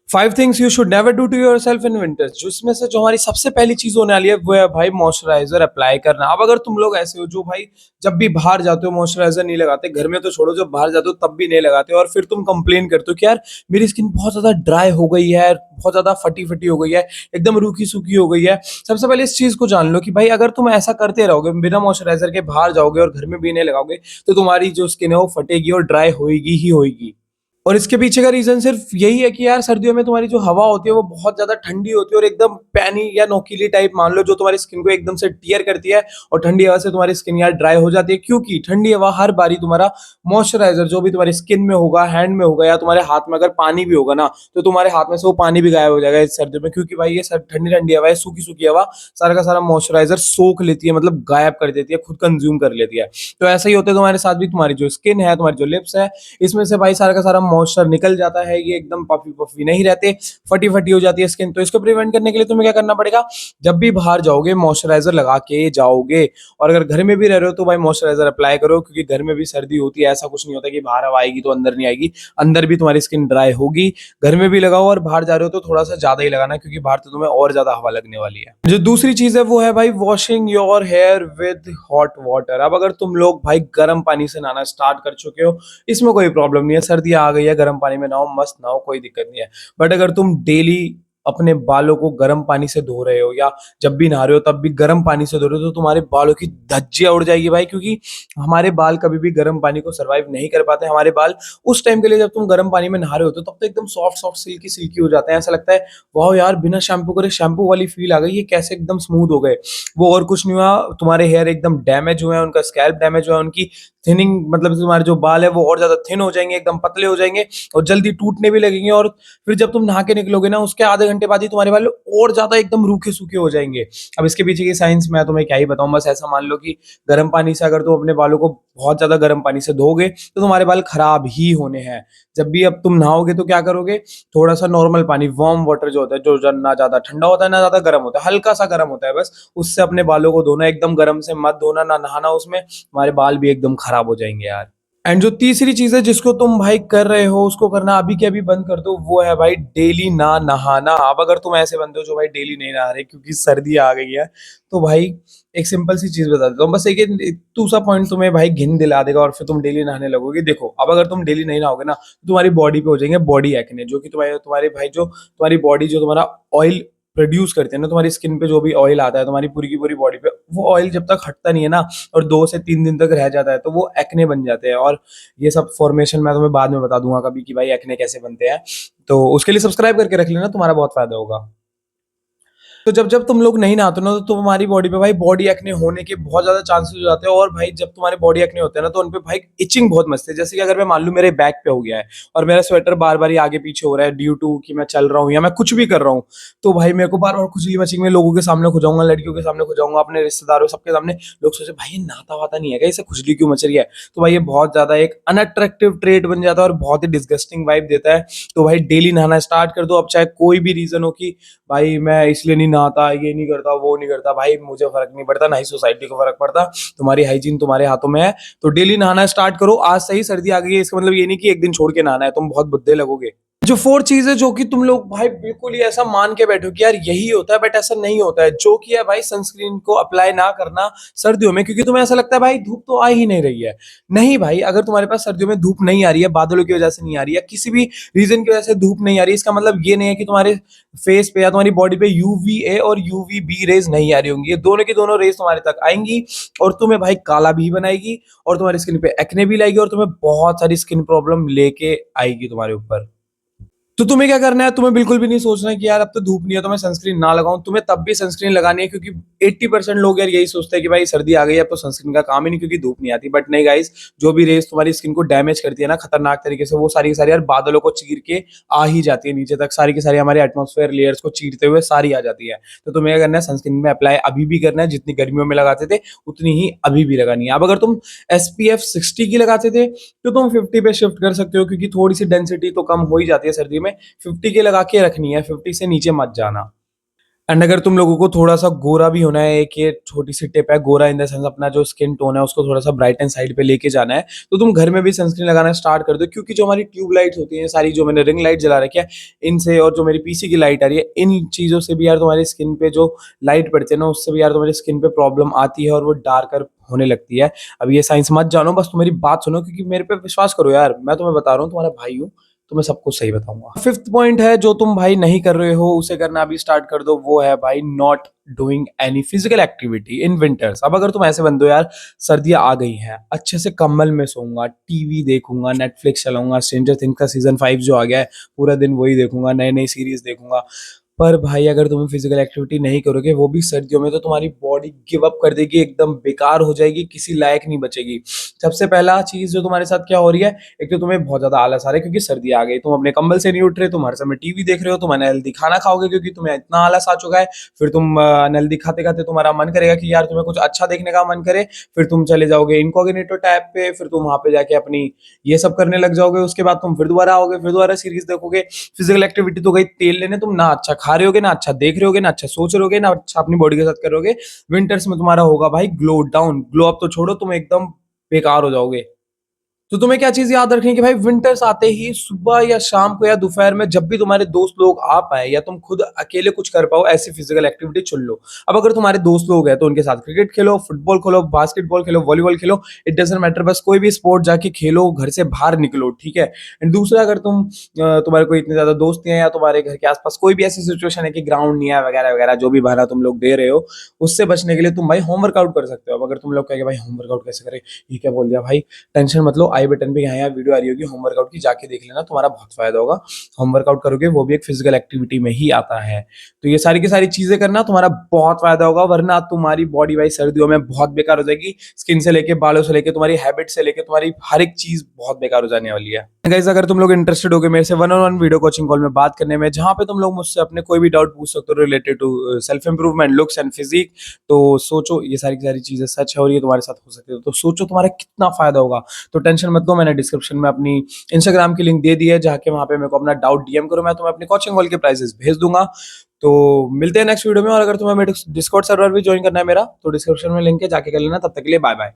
Five things you should never do to yourself in winters, जिसमें से जो हमारी सबसे पहली चीज होने वाली है वो है भाई मॉइस्चराइजर अप्लाई करना। अब अगर तुम लोग ऐसे हो जो भाई जब भी बाहर जाते हो मॉइस्चराइजर नहीं लगाते, घर में तो छोड़ो, जब बाहर जाते हो तब भी नहीं लगाते हो, और फिर तुम कंप्लेन करते हो कि यार मेरी स्किन बहुत ज्यादा ड्राई हो गई है, बहुत ज्यादा फटी फटी हो गई है, एकदम रूखी सूखी हो गई है। सबसे पहले इस चीज को जान लो कि भाई अगर तुम ऐसा करते रहोगे, बिना मॉइस्चराइजर के बाहर जाओगे और घर में भी नहीं लगाओगे, तो तुम्हारी जो स्किन है वो फटेगी और ड्राई होएगी ही होएगी। और इसके पीछे का रीजन सिर्फ यही है कि यार सर्दियों में तुम्हारी जो हवा होती है वो बहुत ज्यादा ठंडी होती है और एकदम पैनी या नोकीली टाइप मान लो, जो तुम्हारी स्किन को एकदम से टियर करती है। और ठंडी हवा से तुम्हारी स्किन यार ड्राई हो जाती है, क्योंकि ठंडी हवा हर बारी तुम्हारा मॉइस्चराइजर जो भी तुम्हारी स्किन में होगा, हैंड में होगा, या तुम्हारे हाथ में अगर पानी भी होगा ना, तो तुम्हारे हाथ में से वो पानी भी गायब हो जाएगा इस सर्दियों में, क्योंकि भाई ये ठंडी ठंडी हवा है, सूखी सूखी हवा सारा का सारा मॉइस्चराइजर सोख लेती है, मतलब गायब कर देती है, खुद कंज्यूम कर लेती है। तो ऐसा ही होता है तुम्हारे साथ भी, तुम्हारी जो स्किन है, तुम्हारी जो लिप्स है, इसमें से भाई सारा का सारा मॉइस्चर निकल जाता है, ये एकदम पफी पफी नहीं रहते, फटी फटी हो जाती है स्किन। तो इसको प्रिवेंट करने के लिए तुम्हें क्या करना पड़ेगा, जब भी बाहर जाओगे मॉइस्चराइजर लगा के जाओगे। और अगर घर में भी रह रहे हो तो भाई मॉइस्चराइजर अप्लाई करो, क्योंकि घर में भी सर्दी होती है, ऐसा कुछ नहीं होता कि बाहर हवा आएगी तो अंदर नहीं आएगी, अंदर भी तुम्हारी स्किन ड्राई होगी। घर में भी लगाओ और बाहर जा रहे हो तो थोड़ा सा ज्यादा ही लगाना, क्योंकि बाहर तो तुम्हें और ज्यादा हवा लगने वाली है। जो दूसरी चीज है वो है भाई washing your here with hot water. अब अगर तुम लोग भाई गर्म पानी से नहाना स्टार्ट कर चुके हो, इसमें कोई प्रॉब्लम नहीं है, सर्दी आ गई है, गर्म पानी में नहाओ, मस्त नहाओ, कोई दिक्कत नहीं है। बट अगर तुम डेली अपने बालों को गर्म पानी से धो रहे हो, या जब भी नहा रहे हो तब भी गर्म पानी से धो रहे हो, तो तुम्हारे बालों की धज्जियां उड़ जाएगी भाई, क्योंकि हमारे बाल कभी भी गर्म पानी को सर्वाइव नहीं कर पाते। हमारे बाल उस टाइम के लिए जब तुम गर्म पानी में नहा रहे हो तो तब तो एकदम सॉफ्ट सॉफ्ट सिल्की सिल्की हो जाते हैं, ऐसा लगता है वाह यार बिना शैम्पू करे शैम्पू वाली फील आ गई, ये कैसे एकदम स्मूथ हो गए। वो और कुछ नहीं हुआ, तुम्हारे हेयर एकदम डैमेज हुए हैं, उनका स्कैल्प डैमेज हुआ है, उनकी थिनिंग, मतलब तुम्हारे जो बाल है वो और ज्यादा थिन हो जाएंगे, एकदम पतले हो जाएंगे और जल्दी टूटने भी लगेंगे। और फिर जब तुम नहा के निकलोगे ना, उसके आधे घंटे बाद ही तुम्हारे बाल और ज्यादा एकदम रूखे सूखे हो जाएंगे। अब इसके पीछे की साइंस मैं तुम्हें क्या ही बताऊं, बस ऐसा मान लो कि गर्म पानी से अगर तुम अपने बालों को बहुत ज्यादा गर्म पानी से धोगे तो तुम्हारे बाल खराब ही होने हैं। जब भी अब तुम नहाओगे तो क्या करोगे, थोड़ा सा नॉर्मल पानी, वार्म वाटर जो होता है, जो ना ज्यादा ठंडा होता है ना ज्यादा गर्म होता है, हल्का सा गर्म होता है, बस उससे अपने बालों को धोना, एकदम गर्म से मत धोना, ना नहाना उसमें, तुम्हारे बाल भी एकदम खराब हो जाएंगे यार। एंड जो तीसरी चीज है जिसको तुम भाई कर रहे हो, उसको करना अभी के अभी बंद कर दो, वो है भाई डेली ना नहाना। अब अगर तुम ऐसे बंदे हो जो भाई डेली नहीं नहा रहे क्योंकि सर्दी आ गई है, तो भाई एक सिंपल सी चीज बता देता हूँ, बस एक दूसरा पॉइंट तुम्हें भाई घिन दिला देगा और फिर तुम डेली नहाने लगोगे। देखो अब अगर तुम डेली नहीं नहाओगे ना, तो तुम्हारी बॉडी पे हो जाएंगे बॉडी एक्ने, जो कि तुम्हारे तुम्हारे भाई जो तुम्हारी बॉडी जो तुम्हारा ऑयल प्रोड्यूस करते हैं ना, तुम्हारी स्किन पे जो भी ऑयल आता है तुम्हारी पूरी की पूरी बॉडी पे, वो ऑयल जब तक हटता नहीं है ना और 2 से 3 दिन तक रह जाता है, तो वो एक्ने बन जाते हैं। और ये सब फॉर्मेशन मैं तुम्हें बाद में बता दूंगा कभी कि भाई एक्ने कैसे बनते हैं, तो उसके लिए सब्सक्राइब करके रख लेना, तुम्हारा बहुत फायदा होगा। तो जब जब तुम लोग नहीं नहाते ना, तो तुम्हारी बॉडी पे भाई बॉडी एक्ने होने के बहुत ज्यादा चांसेस हो जाते हैं। और भाई जब तुम्हारे बॉडी एक्ने होते हैं ना, तो उनपे भाई इचिंग बहुत मस्त है। जैसे कि अगर मैं मान लूं मेरे बैक पे हो गया है और मेरा स्वेटर बार बार ही आगे पीछे हो रहा है ड्यू टू कि मैं चल रहा हूँ या मैं कुछ भी कर रहा हूँ, तो भाई मेरे को बार बार खुजली मचेगी, मैं लोगों के सामने खुजाऊंगा, लड़कियों के सामने खुजाऊंगा, अपने रिश्तेदारों सबके सामने, लोग सोचे भाई ये नहाता वाता नहीं है क्या, इसे खुजली क्यों मच रही है। तो भाई ये बहुत ज्यादा एक अनअट्रैक्टिव ट्रेट बन जाता है और बहुत ही डिस्गस्टिंग वाइब देता है। तो भाई डेली नहाना स्टार्ट कर दो, अब चाहे कोई भी रीजन हो कि भाई मैं इसलिए नहीं नहाता, ये नहीं करता, वो नहीं करता, भाई मुझे फर्क नहीं पड़ता, ना ही सोसाइटी को फर्क पड़ता, तुम्हारी हाइजीन तुम्हारे हाथों में है। तो डेली नहाना स्टार्ट करो, आज से ही सर्दी आ गई है, इसका मतलब ये नहीं कि एक दिन छोड़ के नहाना है, तुम बहुत बुद्धे लगोगे। जो फोर्थ चीज है जो कि तुम लोग भाई बिल्कुल ही ऐसा मान के बैठो कि यार यही होता है, बट ऐसा नहीं होता है, जो कि है भाई सनस्क्रीन को अप्लाई ना करना सर्दियों में, क्योंकि तुम्हें ऐसा लगता है भाई धूप तो आ ही नहीं रही है। नहीं भाई, अगर तुम्हारे पास सर्दियों में धूप नहीं आ रही है, बादलों की वजह से नहीं आ रही है, किसी भी रीजन की वजह से धूप नहीं आ रही है, इसका मतलब ये नहीं है कि तुम्हारे फेस पे या तुम्हारी बॉडी पे यूवीए और यूवीबी रेज नहीं आ रही होंगी। ये दोनों की दोनों रेज तुम्हारे तक आएंगी और तुम्हें भाई काला भी बनाएगी और तुम्हारी स्किन पे एक्ने भी लाएगी और तुम्हें बहुत सारी स्किन प्रॉब्लम लेके आएगी तुम्हारे ऊपर। तो तुम्हें क्या करना है, तुम्हें बिल्कुल भी नहीं सोचना है कि यार अब तो धूप नहीं है तो मैं सनस्क्रीन ना लगाऊं, तुम्हें तब भी सनस्क्रीन लगानी है, क्योंकि 80% लोग यार यही सोचते हैं कि भाई सर्दी आ गई है अब तो सनस्क्रीन का काम ही नहीं क्योंकि धूप नहीं आती। बट नहीं गाइस, जो भी रेस तुम्हारी स्किन को डैमेज करती है ना खतरनाक तरीके से, वो सारी की सारी यार बादलों को चीर के आ ही जाती है नीचे तक, सारी की सारी हमारे एटमॉस्फेयर लेयर्स को चीरते हुए सारी आ जाती है। तो तुम्हें क्या करना है, सनस्क्रीन में अप्लाई अभी भी करना है, जितनी गर्मियों में लगाते थे उतनी ही अभी भी लगानी है। अब अगर तुम SPF 60 की लगाते थे तो तुम 50 पे शिफ्ट कर सकते हो, क्योंकि थोड़ी सी डेंसिटी तो कम हो ही जाती है सर्दी में। 50 के लगा के रखनी है, 50 से नीचे मत जाना। एंड अगर तुम लोगों को थोड़ा-सा गोरा भी होना है, एक ये छोटी-सी टिप है, गोरा इन द सेंस अपना जो स्किन टोन है उसको थोड़ा-सा ब्राइटन साइड पे लेके जाना है, तो तुम घर में भी सनस्क्रीन लगाना स्टार्ट कर दो क्योंकि जो हमारी ट्यूब लाइट्स होती हैं, सारी जो मैंने रिंग लाइट जला रखी है, इनसे और जो मेरी पीसी की लाइट आ रही है, इन चीज़ों से भी यार तुम्हारी स्किन पे जो लाइट पड़ती है ना, उससे भी यार तुम्हारी स्किन पे प्रॉब्लम आती है और वो डार्कर होने लगती है। अब ये साइंस मत जानो, बस तुम मेरी बात सुनो क्योंकि मेरे पे विश्वास करो यार, मैं तुम्हें बता रहा हूँ, तुम्हारा भाई हूँ। तो मैं सब कुछ सही बताऊँगा। 5th पॉइंट है जो तुम भाई नहीं कर रहे हो, उसे करना अभी स्टार्ट कर दो, वो है भाई not doing any physical activity in winters. अब अगर तुम ऐसे बंदे हो यार, सर्दियाँ आ गई हैं, अच्छे से कंबल में सोऊँगा, टीवी देखूँगा, नेटफ्लिक्स चलाऊँगा, स्ट्रेंजर थिंग्स का सीज़न 5 जो आ गया है, पूरा दिन वही देखूँगा, नई-नई सीरीज़ देखूँगा। पर भाई अगर तुम फिजिकल एक्टिविटी नहीं करोगे, वो भी सर्दियों में, तो तुम्हारी बॉडी गिव अप कर देगी, एकदम बेकार हो जाएगी, किसी लायक नहीं बचेगी। सबसे पहला चीज़ जो तुम्हारे साथ क्या हो रही है, एक तो तुम्हें बहुत ज़्यादा आलस आ रहा है क्योंकि सर्दी आ गई, तुम अपने कंबल से नहीं उठ रहे, तुम हर समय टीवी देख रहे हो, तुम अनहेल्दी खाना खाओगे क्योंकि तुम्हें इतना आलस आ चुका है। फिर तुम अनहेल्दी खाते-खाते तुम्हारा मन करेगा कि यार तुम्हें कुछ अच्छा देखने का मन करे, फिर तुम चले जाओगे इनकॉग्निटो टैब पे, फिर तुम वहाँ पे जाके अपनी ये सब करने लग जाओगे, उसके बाद तुम फिर दोबारा आओगे, फिर दोबारा सीरीज़ देखोगे। फिजिकल एक्टिविटी तो गई तेल लेने, तुम ना अच्छा खा रहे होगे, ना अच्छा देख रहे होगे, ना अच्छा सोच रहे होगे, ना अच्छा अपनी बॉडी के साथ करोगे। विंटर्स में तुम्हारा होगा भाई ग्लो डाउन, ग्लो अप तो छोड़ो, तुम एकदम बेकार हो जाओगे। तो तुम्हें क्या चीज़ याद रखनी है कि भाई विंटर्स आते ही सुबह या शाम को या दोपहर में जब भी तुम्हारे दोस्त लोग आ पाएँ या तुम खुद अकेले कुछ कर पाओ, ऐसी फिजिकल एक्टिविटी चुन लो। अब अगर तुम्हारे दोस्त लोग हैं तो उनके साथ cricket Khelo, football Khelo, basketball Khelo, volleyball Khelo, it doesn't matter, बस कोई भी स्पोर्ट जाके खेलो, घर से बाहर निकलो, ठीक है? एंड दूसरा, अगर तुम्हारे कोई इतने ज़्यादा दोस्त नहीं है या तुम्हारे घर के आस-पास कोई भी ऐसी सिचुएशन है कि ग्राउंड नहीं है वगैरह-वगैरह, जो भी बहाना तुम लोग दे रहे हो, उससे बचने के लिए तुम भाई होम वर्कआउट कर सकते हो। अब अगर तुम लोग कहेंगे भाई होम वर्कआउट कैसे करें? ये क्या बोल दिया भाई? टेंशन मत लो, आई बटन पे यहाँ-यहाँ वीडियो आ रही होगी होम वर्कआउट की, जाके देख लेना, तुम्हारा बहुत फ़ायदा होगा। होम वर्कआउट करोगे वो भी एक फिज़िकल एक्टिविटी में ही आता है। तो ये सारी की सारी चीज़ें करना तुम्हारा बहुत फ़ायदा होगा, वरना तुम्हारी बॉडी भाई सर्दियों में बहुत बेकार हो जाएगी। स्किन से लेके, बालों से लेके, तुम्हारी हैबिट से लेके, तुम्हारी हर एक चीज़ बहुत बेकार हो जाने वाली है। गाइस, अगर तुम लोग इंटरेस्टेड होगे मेरे से one on one video coaching call में बात करने में, जहाँ पे तुम लोग मुझसे अपने कोई भी डाउट पूछ सकते हो related to self improvement, looks and physique, तो सोचो ये सारी की सारी चीज़ें सच है और ये तुम्हारे साथ हो सकती है, तो सोचो तुम्हारा कितना फ़ायदा होगा। तो टेंशन मत लो, मैंने डिस्क्रिप्शन में अपनी इंस्टाग्राम की लिंक दे दी है, जाके वहाँ पे मेरे को अपना डाउट डीएम करो, मैं तुम्हें अपनी कोचिंग कॉल के प्राइसेस भेज दूँगा। तो मिलते हैं नेक्स्ट वीडियो में, और अगर तुम्हें मेरे डिस्कॉर्ड सर्वर भी जॉइन करना है मेरा, तो डिस्क्रिप्शन में लिंक है, जाके कर लेना। तब तक के लिए बाय-बाय।